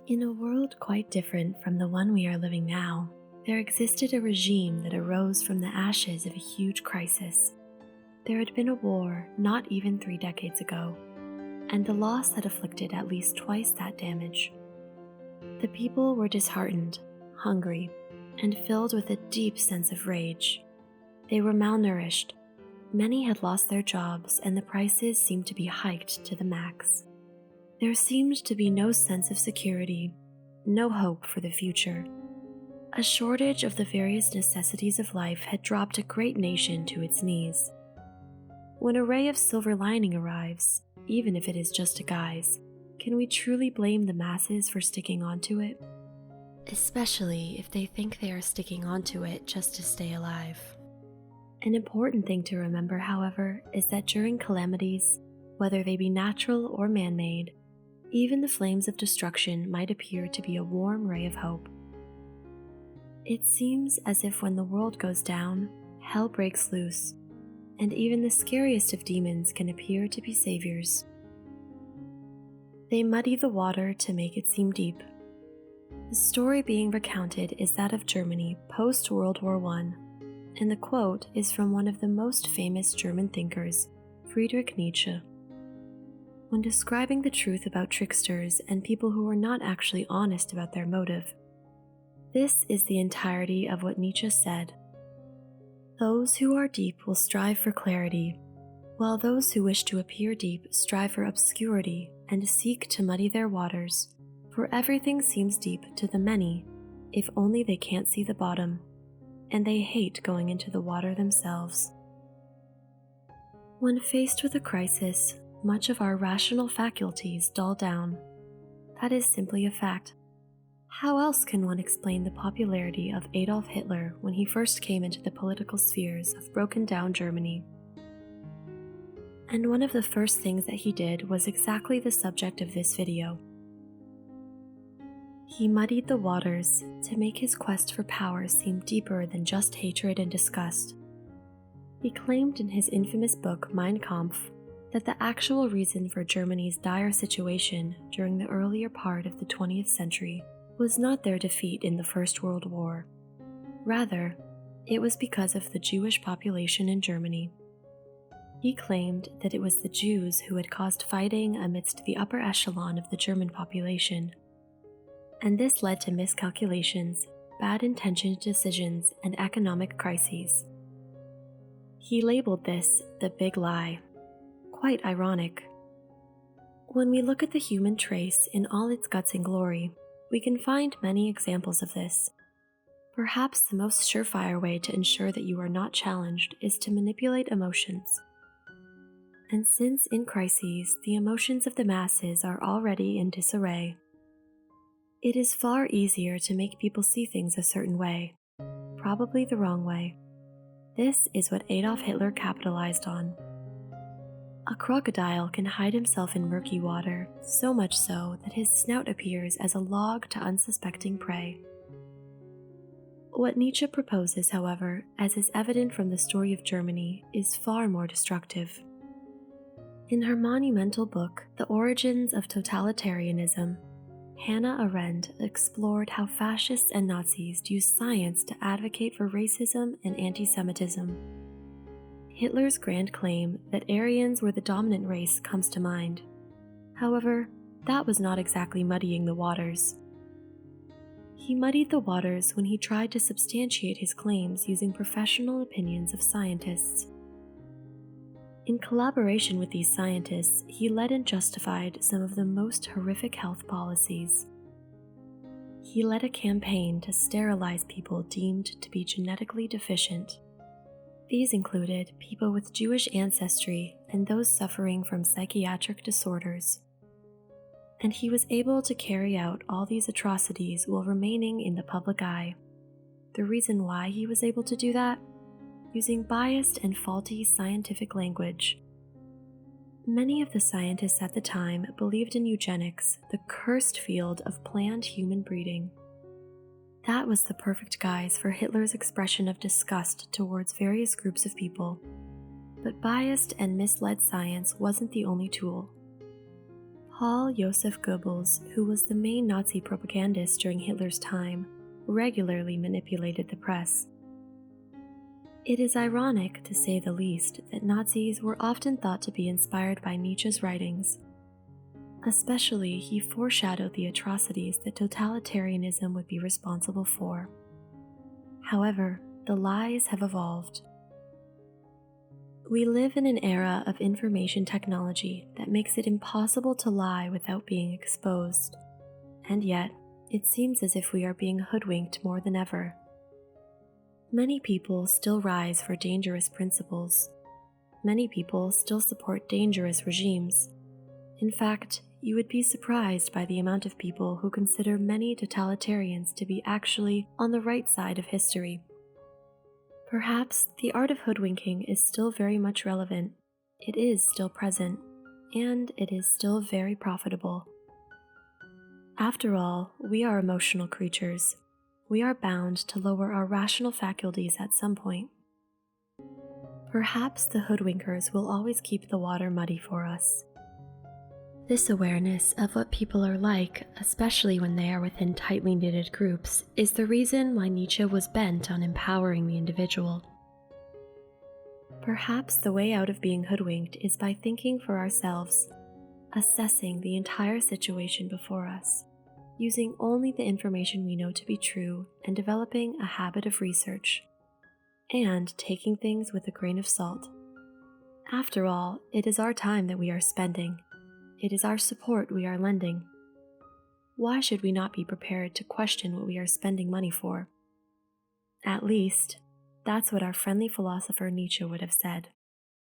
In a world quite different from the one we are living now, there existed a regime that arose from the ashes of a huge crisis. There had been a war not even 3 decades ago, and the loss had afflicted at least twice that damage. The people were disheartened, hungry, and filled with a deep sense of rage. They were malnourished. Many had lost their jobs, and the prices seemed to be hiked to the max. There seemed to be no sense of security, no hope for the future. A shortage of the various necessities of life had dropped a great nation to its knees. When a ray of silver lining arrives, even if it is just a guise, can we truly blame the masses for sticking onto it? Especially if they think they are sticking onto it just to stay alive. An important thing to remember, however, is that during calamities, whether they be natural or man-made, even the flames of destruction might appear to be a warm ray of hope. It seems as if when the world goes down, hell breaks loose, and even the scariest of demons can appear to be saviors. They muddy the water to make it seem deep. The story being recounted is that of Germany post-World War I, and the quote is from one of the most famous German thinkers, Friedrich Nietzsche. When describing the truth about tricksters and people who are not actually honest about their motive, this is the entirety of what Nietzsche said. Those who are deep will strive for clarity, while those who wish to appear deep strive for obscurity and seek to muddy their waters, for everything seems deep to the many, if only they can't see the bottom, and they hate going into the water themselves. When faced with a crisis, much of our rational faculties dull down. That is simply a fact. How else can one explain the popularity of Adolf Hitler when he first came into the political spheres of broken-down Germany? And one of the first things that he did was exactly the subject of this video. He muddied the waters to make his quest for power seem deeper than just hatred and disgust. He claimed in his infamous book Mein Kampf that the actual reason for Germany's dire situation during the earlier part of the 20th century was not their defeat in the First World War. Rather, it was because of the Jewish population in Germany. He claimed that it was the Jews who had caused fighting amidst the upper echelon of the German population, and this led to miscalculations, bad-intentioned decisions, and economic crises. He labeled this the Big Lie. Quite ironic. When we look at the human trace in all its guts and glory, we can find many examples of this. Perhaps the most surefire way to ensure that you are not challenged is to manipulate emotions. And since in crises the emotions of the masses are already in disarray, it is far easier to make people see things a certain way, probably the wrong way. This is what Adolf Hitler capitalized on. A crocodile can hide himself in murky water, so much so that his snout appears as a log to unsuspecting prey. What Nietzsche proposes, however, as is evident from the story of Germany, is far more destructive. In her monumental book, The Origins of Totalitarianism, Hannah Arendt explored how fascists and Nazis used science to advocate for racism and anti-Semitism. Hitler's grand claim that Aryans were the dominant race comes to mind. However, that was not exactly muddying the waters. He muddied the waters when he tried to substantiate his claims using professional opinions of scientists. In collaboration with these scientists, he led and justified some of the most horrific health policies. He led a campaign to sterilize people deemed to be genetically deficient. These included people with Jewish ancestry and those suffering from psychiatric disorders. And he was able to carry out all these atrocities while remaining in the public eye. The reason why he was able to do that? Using biased and faulty scientific language. Many of the scientists at the time believed in eugenics, the cursed field of planned human breeding. That was the perfect guise for Hitler's expression of disgust towards various groups of people. But biased and misled science wasn't the only tool. Paul Joseph Goebbels, who was the main Nazi propagandist during Hitler's time, regularly manipulated the press. It is ironic, to say the least, that Nazis were often thought to be inspired by Nietzsche's writings. Especially, he foreshadowed the atrocities that totalitarianism would be responsible for. However, the lies have evolved. We live in an era of information technology that makes it impossible to lie without being exposed, and yet, it seems as if we are being hoodwinked more than ever. Many people still rise for dangerous principles. Many people still support dangerous regimes. In fact, you would be surprised by the amount of people who consider many totalitarians to be actually on the right side of history. Perhaps the art of hoodwinking is still very much relevant, it is still present, and it is still very profitable. After all, we are emotional creatures. We are bound to lower our rational faculties at some point. Perhaps the hoodwinkers will always keep the water muddy for us. This awareness of what people are like, especially when they are within tightly knitted groups, is the reason why Nietzsche was bent on empowering the individual. Perhaps the way out of being hoodwinked is by thinking for ourselves, assessing the entire situation before us, using only the information we know to be true, and developing a habit of research, and taking things with a grain of salt. After all, it is our time that we are spending. It is our support we are lending. Why should we not be prepared to question what we are spending money for? At least, that's what our friendly philosopher Nietzsche would have said.